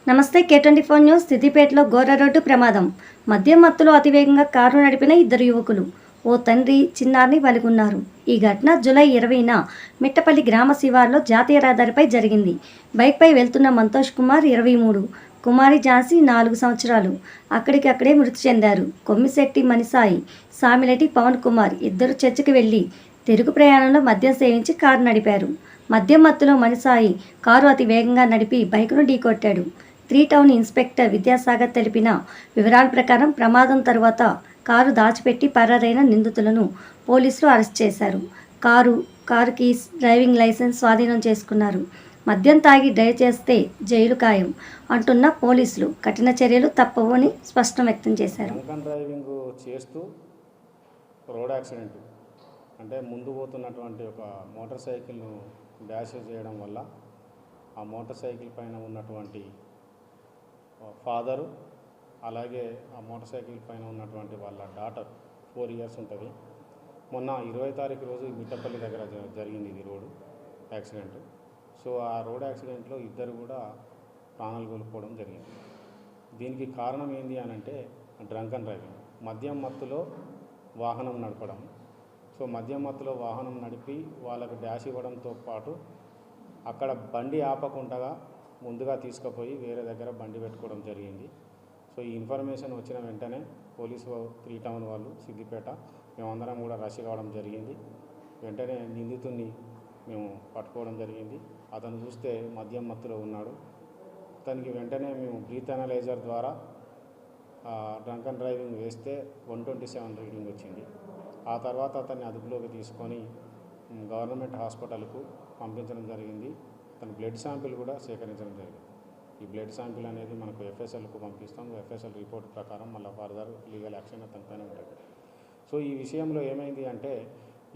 నమస్తే K24 news. సిద్దిపేటలో ఘోర రోడ్డు ప్రమాదం. మద్యం మత్తులో అతివేగంగా కారు నడిపిన ఇద్దరు యువకులు ఓ తండ్రి చిన్నారిని బలిగొన్నారు. ఈ ఘటన జూలై 20న మిట్టపల్లి గ్రామ శివారులో జాతీయ రహదారిపై జరిగింది. బైక్పై వెళ్తున్న మంతోష్ కుమార్ 23, కుమారి ఝాన్సీ 4 సంవత్సరాలు అక్కడికక్కడే మృతి చెందారు. కొమ్మిశెట్టి మణిసాయి, సామిరెడ్డి పవన్ కుమార్ ఇద్దరు చర్చికి వెళ్లి తిరుగు ప్రయాణంలో మద్యం సేవించి కారు నడిపారు. మద్యం మత్తులో మణిసాయి కారు అతి వేగంగా నడిపి బైకును ఢీకొట్టాడు. 3 టౌన్ ఇన్స్పెక్టర్ విద్యాసాగర్ తెలిపిన వివరాల ప్రకారం ప్రమాదం తర్వాత కారు దాచిపెట్టి పరారైన నిందితులను పోలీసులు అరెస్ట్ చేశారు. కారు కీస్, డ్రైవింగ్ లైసెన్స్ స్వాధీనం చేసుకున్నారు. మద్యం తాగి డ్రైవ్ చేస్తే జైలు ఖాయం అంటున్న పోలీసులు కఠిన చర్యలు తప్పవు అని స్పష్టం వ్యక్తం చేశారు. డ్రైవింగ్ చేస్తూ రోడ్ యాక్సిడెంట్ అంటే ముందు పోతున్నటువంటి ఒక మోటార్ సైకిల్ను డాష్ చేయడం వల్ల ఆ మోటార్ సైకిల్ పైన ఉన్నటువంటి ఫాదరు, అలాగే ఆ మోటార్ సైకిల్ పైన ఉన్నటువంటి వాళ్ళ డాటర్ 4 years ఉంటుంది. మొన్న 20 తారీఖు రోజు మిట్టపల్లి దగ్గర జరిగింది ఇది రోడ్డు యాక్సిడెంట్. సో ఆ రోడ్ యాక్సిడెంట్లో ఇద్దరు కూడా ప్రాణాలు కోల్పోవడం జరిగింది. దీనికి కారణం ఏంటి అని అంటే డ్రంకన్ డ్రైవింగ్, మద్యం మత్తులో వాహనం నడపడం. సో మద్యం మత్తులో వాహనం నడిపి వాళ్ళకు డాష్ ఇవ్వడంతో పాటు అక్కడ బండి ఆపకుండా ముందుగా తీసుకుపోయి వేరే దగ్గర బండి పెట్టుకోవడం జరిగింది. సో ఈ ఇన్ఫర్మేషన్ వచ్చిన వెంటనే పోలీసు 3 టౌన్ వాళ్ళు సిద్దిపేట మేమందరం కూడా రష్ కావడం జరిగింది. వెంటనే నిందితుడిని మేము పట్టుకోవడం జరిగింది. అతను చూస్తే మద్యం మత్తులో ఉన్నాడు. అతనికి వెంటనే మేము బ్రీత్ అనలైజర్ ద్వారా డ్రంకన్ డ్రైవింగ్ వేస్తే 127 రీడింగ్ వచ్చింది. ఆ తర్వాత అతన్ని అదుపులోకి తీసుకొని గవర్నమెంట్ హాస్పిటల్కు పంపించడం జరిగింది. తన బ్లడ్ శాంపిల్ కూడా సేకరించడం జరిగింది. ఈ బ్లడ్ శాంపిల్ అనేది మనకు FSLకు పంపిస్తాం. FSL రిపోర్ట్ ప్రకారం మళ్ళీ ఫర్దర్ లీగల్ యాక్షన్ అతని పైన ఉంటుంది. సో ఈ విషయంలో ఏమైంది అంటే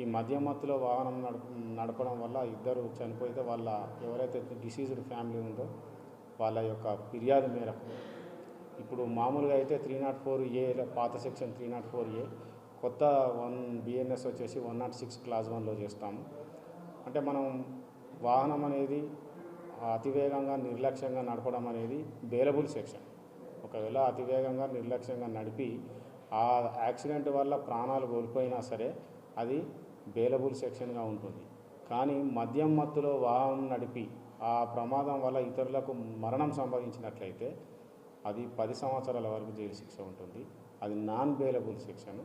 ఈ మద్యం మత్తులో వాహనం నడపడం వల్ల ఇద్దరు చనిపోతే వాళ్ళ ఎవరైతే డిసీజ్డ్ ఫ్యామిలీ ఉందో వాళ్ళ యొక్క ఫిర్యాదు మేరకు ఇప్పుడు మామూలుగా అయితే 304A పాత సెక్షన్ 304A, కొత్త 1 BNS వచ్చేసి 106 Class 1లో చేస్తాము. అంటే మనం వాహనం అనేది అతివేగంగా నిర్లక్ష్యంగా నడపడం అనేది బెయిలబుల్ సెక్షన్. ఒకవేళ అతివేగంగా నిర్లక్ష్యంగా నడిపి ఆ యాక్సిడెంట్ వల్ల ప్రాణాలు కోల్పోయినా సరే అది బెయిలబుల్ సెక్షన్గా ఉంటుంది. కానీ మద్యం మత్తులో వాహనం నడిపి ఆ ప్రమాదం వల్ల ఇతరులకు మరణం సంభవించినట్లయితే అది 10 సంవత్సరాల వరకు జైలు శిక్ష ఉంటుంది. అది నాన్ బెయిలబుల్ సెక్షన్.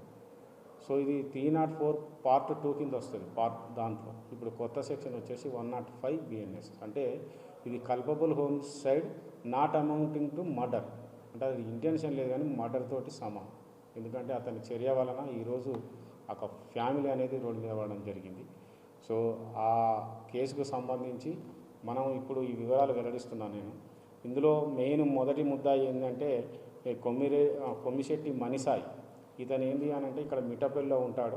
సో ఇది 304 Part 2 కింద వస్తుంది. దాంట్లో ఇప్పుడు కొత్త సెక్షన్ వచ్చేసి 105 BNS. అంటే ఇది culpable homicide not amounting to murder. అంటే అది ఇంటెన్షన్ లేదు కానీ మర్డర్ తోటి సమానం. ఎందుకంటే అతని చర్య వలన ఈరోజు ఒక ఫ్యామిలీ అనేది రోడ్డు మీద పడడం జరిగింది. సో ఆ కేసుకు సంబంధించి మనం ఇప్పుడు ఈ వివరాలు వెల్లడిస్తున్నాను నేను. ఇందులో మొదటి ముద్దాయి ఏంటంటే కొమ్మిశెట్టి మణిసాయి. ఇతను ఏంటి అని అంటే ఇక్కడ మిట్టపల్లిలో ఉంటాడు.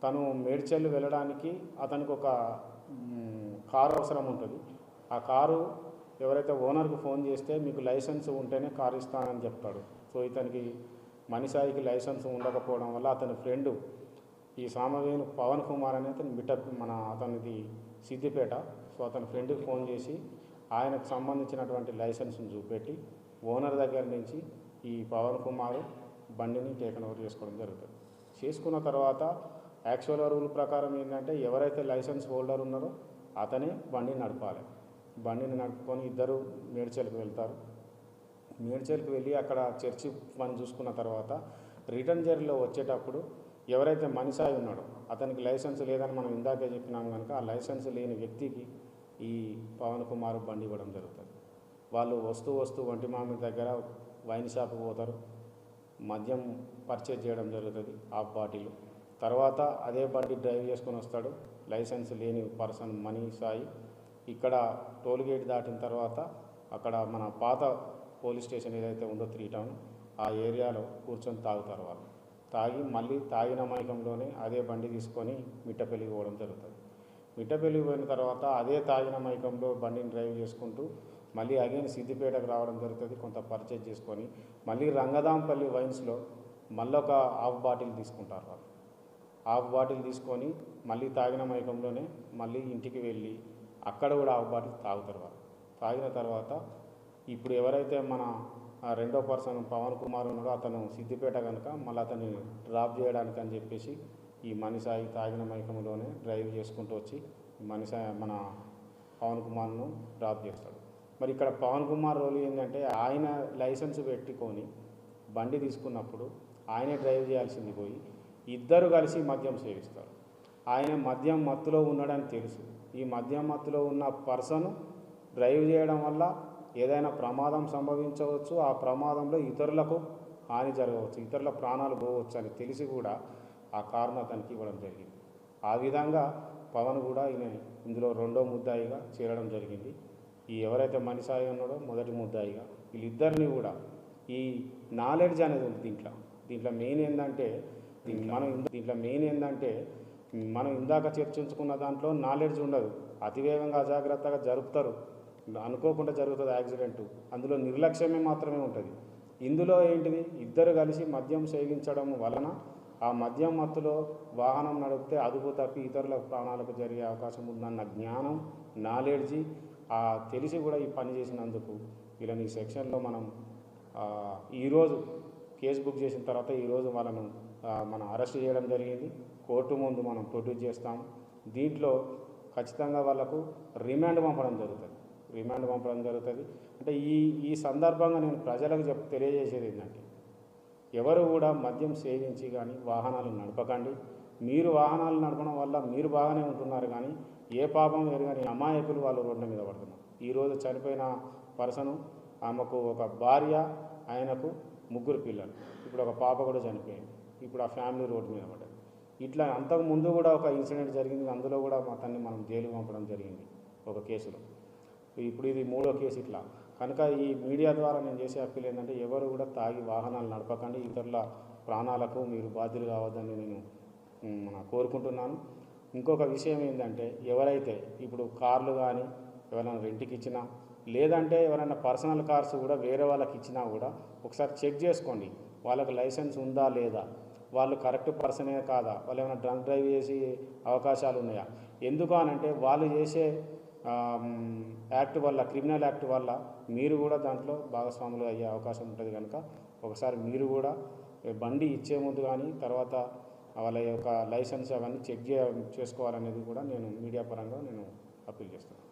తను మేడ్చల్ వెళ్ళడానికి అతనికి ఒక కారు అవసరం ఉంటుంది. ఆ కారు ఎవరైతే ఓనర్కు ఫోన్ చేస్తే మీకు లైసెన్స్ ఉంటేనే కారు ఇస్తానని చెప్తాడు. సో ఇతనికి మణిసాయికి లైసెన్స్ ఉండకపోవడం వల్ల అతని ఫ్రెండు ఈ సామవేలు పవన్ కుమార్ అనే అతనిది సిద్దిపేట. సో అతని ఫ్రెండ్కి ఫోన్ చేసి ఆయనకు సంబంధించినటువంటి లైసెన్స్ను చూపెట్టి ఓనర్ దగ్గర నుంచి ఈ పవన్ కుమార్ బండిని టేకన్ ఓవర్ చేసుకోవడం జరుగుతుంది. చేసుకున్న తర్వాత యాక్చువల్ రూల్ ప్రకారం ఏంటంటే ఎవరైతే లైసెన్స్ హోల్డర్ ఉన్నారో అతనే బండిని నడపాలి. బండిని నడుపుకొని ఇద్దరు మేడ్చల్కి వెళ్తారు. మేడ్చల్కి వెళ్ళి అక్కడ చర్చి పని చూసుకున్న తర్వాత రిటర్న్ జర్నీలో వచ్చేటప్పుడు ఎవరైతే మణిసాయి ఉన్నాడో అతనికి లైసెన్స్ లేదని మనం ఇందాకే చెప్పినాం కనుక ఆ లైసెన్స్ లేని వ్యక్తికి ఈ పవన్ కుమార్ బండి ఇవ్వడం జరుగుతుంది. వాళ్ళు వస్తూ వంటిమామి దగ్గర వైన్ షాప్కి పోతారు. మద్యం పర్చేజ్ చేయడం జరుగుతుంది, హాఫ్ బాటిల్. తర్వాత అదే బండి డ్రైవ్ చేసుకొని వస్తాడు లైసెన్స్ లేని పర్సన్ మణిసాయి. ఇక్కడ టోల్గేట్ దాటిన తర్వాత అక్కడ మన పాత పోలీస్ స్టేషన్ ఏదైతే ఉందో 3 టౌన్ ఆ ఏరియాలో కూర్చొని తాగుతారు. వాళ్ళు తాగి మళ్ళీ తాగిన మైకంలోనే అదే బండి తీసుకొని మిట్టపల్లికి పోవడం జరుగుతుంది. మిట్టపల్లికి పోయిన తర్వాత అదే తాగిన మైకంలో బండిని డ్రైవ్ చేసుకుంటూ మళ్ళీ అగైన్ సిద్దిపేటకు రావడం జరుగుతుంది. కొంత పర్చేజ్ చేసుకొని మళ్ళీ రంగదాంపల్లి వైన్స్లో మళ్ళీ ఒక హాఫ్ బాటిల్ తీసుకుంటారు. వాళ్ళు హాఫ్ బాటిల్ తీసుకొని మళ్ళీ తాగిన మైకంలోనే మళ్ళీ ఇంటికి వెళ్ళి అక్కడ కూడా హాఫ్ బాటిల్ తాగుతారు. వాళ్ళు తాగిన తర్వాత ఇప్పుడు ఎవరైతే మన రెండో పర్సన్ పవన్ కుమార్ ఉన్నాడో అతను సిద్దిపేట కనుక మళ్ళీ అతన్ని డ్రాప్ చేయడానికి అని చెప్పేసి ఈ మనిషాయి తాగిన మైకంలోనే డ్రైవ్ చేసుకుంటూ వచ్చి మన పవన్ కుమార్ను డ్రాప్ చేస్తాడు. మరి ఇక్కడ పవన్ కుమార్ రోల్ ఏంటంటే ఆయన లైసెన్స్ పెట్టుకొని బండి తీసుకున్నప్పుడు ఆయనే డ్రైవ్ చేయాల్సింది పోయి ఇద్దరు కలిసి మద్యం సేవిస్తారు. ఆయన మద్యం మత్తులో ఉన్నాడని తెలుసు. ఈ మద్యం మత్తులో ఉన్న పర్సన్ డ్రైవ్ చేయడం వల్ల ఏదైనా ప్రమాదం సంభవించవచ్చు. ఆ ప్రమాదంలో ఇతరులకు హాని జరగవచ్చు, ఇతరుల ప్రాణాలు పోవచ్చు అని తెలిసి కూడా ఆ కారును అతనికి ఇవ్వడం జరిగింది. ఆ విధంగా పవన్ కూడా ఇందులో రెండో ముద్దాయిగా చేరడం జరిగింది. ఈ ఎవరైతే మనిషాయి ఉన్నాడో మొదటి ముద్దాయిగా వీళ్ళిద్దరిని కూడా ఈ నాలెడ్జ్ అనేది ఉంది దీంట్లో మెయిన్ ఏంటంటే మనం ఇందాక చర్చించుకున్న దాంట్లో నాలెడ్జ్ ఉండదు. అతివేగంగా అజాగ్రత్తగా జరుపుతారు, అనుకోకుండా జరుగుతుంది యాక్సిడెంట్. అందులో నిర్లక్ష్యమే మాత్రమే ఉంటుంది. ఇందులో ఏంటిది, ఇద్దరు కలిసి మద్యం సేవించడం వలన ఆ మద్యం మత్తులో వాహనం నడిపితే అదుపు తప్పి ఇతరుల ప్రాణాలకు జరిగే అవకాశం ఉందన్న జ్ఞానం, నాలెడ్జి తెలిసి కూడా ఈ పని చేసినందుకు వీళ్ళని ఈ సెక్షన్లో మనం ఈరోజు కేసు బుక్ చేసిన తర్వాత ఈరోజు వాళ్ళను మనం అరెస్ట్ చేయడం జరిగింది. కోర్టు ముందు మనం ప్రొడ్యూస్ చేస్తాం. దీంట్లో ఖచ్చితంగా వాళ్ళకు రిమాండ్ పంపడం జరుగుతుంది. అంటే ఈ సందర్భంగా నేను ప్రజలకు తెలియజేసేది ఏంటంటే ఎవరు కూడా మద్యం సేవించి కానీ వాహనాలు నడపకండి. మీరు వాహనాలు నడపడం వల్ల మీరు బాగానే ఉంటున్నారు, కానీ ఏ పాపం వేరు కానీ అమాయకులు వాళ్ళు రోడ్ల మీద పడుతున్నారు. ఈరోజు చనిపోయిన పర్సను ఆమెకు ఒక భార్య, ఆయనకు 3 పిల్లలు, ఇప్పుడు ఒక పాప కూడా చనిపోయింది. ఇప్పుడు ఆ ఫ్యామిలీ రోడ్డు మీద పడ్డది. ఇట్లా అంతకు ముందు కూడా ఒక ఇన్సిడెంట్ జరిగింది. అందులో కూడా అతన్ని మనం జైలు పంపడం జరిగింది ఒక కేసులో. ఇప్పుడు ఇది 3వ కేసు. ఇట్లా కనుక ఈ మీడియా ద్వారా నేను చేసే అప్పీల్ ఏంటంటే ఎవరు కూడా తాగి వాహనాలు నడపకండి, ఇతరుల ప్రాణాలకు మీరు బాధ్యులు కావద్దని నేను కోరుకుంటున్నాను. ఇంకొక విషయం ఏంటంటే ఎవరైతే ఇప్పుడు కార్లు కానీ ఎవరైనా రెంట్కి ఇచ్చినా, లేదంటే ఎవరైనా పర్సనల్ కార్స్ కూడా వేరే వాళ్ళకి ఇచ్చినా కూడా ఒకసారి చెక్ చేసుకోండి, వాళ్ళకి లైసెన్స్ ఉందా లేదా, వాళ్ళు కరెక్ట్ పర్సనే కాదా, వాళ్ళు ఏమైనా డ్రంక్ డ్రైవ్ చేసి అవకాశాలు ఉన్నాయా. ఎందుకు అనంటే వాళ్ళు చేసే యాక్ట్ వల్ల, క్రిమినల్ యాక్ట్ వల్ల మీరు కూడా దాంట్లో భాగస్వాములు అయ్యే అవకాశం ఉంటుంది. కనుక ఒకసారి మీరు కూడా బండి ఇచ్చే ముందు కానీ తర్వాత వాళ్ళ యొక్క లైసెన్స్ అవన్నీ చెక్ చేసుకోవాలనేది కూడా నేను మీడియా పరంగా నేను అప్పీల్ చేస్తాను.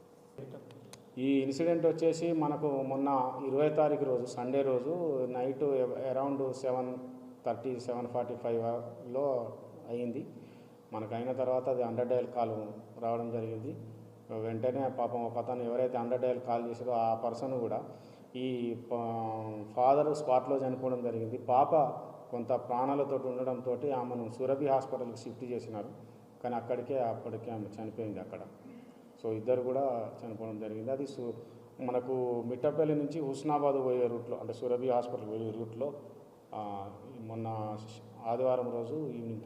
ఈ ఇన్సిడెంట్ వచ్చేసి మనకు మొన్న 20వ తారీఖు రోజు, సండే రోజు నైట్ అరౌండ్ 7:30, 7:45లో అయింది. మనకు అయిన తర్వాత అది 100 డయల్ కాల్ రావడం జరిగింది. వెంటనే పాపం ఒక అతను ఎవరైతే 100 డయల్ కాల్ చేశారో ఆ పర్సన్ కూడా ఈ ఫాదర్ స్పాట్లో చనిపోవడం జరిగింది. పాప కొంత ప్రాణాలతో ఉండడంతో ఆమెను సురభి హాస్పిటల్కి షిఫ్ట్ చేసినారు, కానీ అప్పటికే ఆమె చనిపోయింది అక్కడ. సో ఇద్దరు కూడా చనిపోవడం జరిగింది. అది మనకు మిట్టపల్లి నుంచి హుస్నాబాద్ పోయే రూట్లో, అంటే సురభి హాస్పిటల్ పోయే రూట్లో మొన్న ఆదివారం రోజు ఈవినింగ్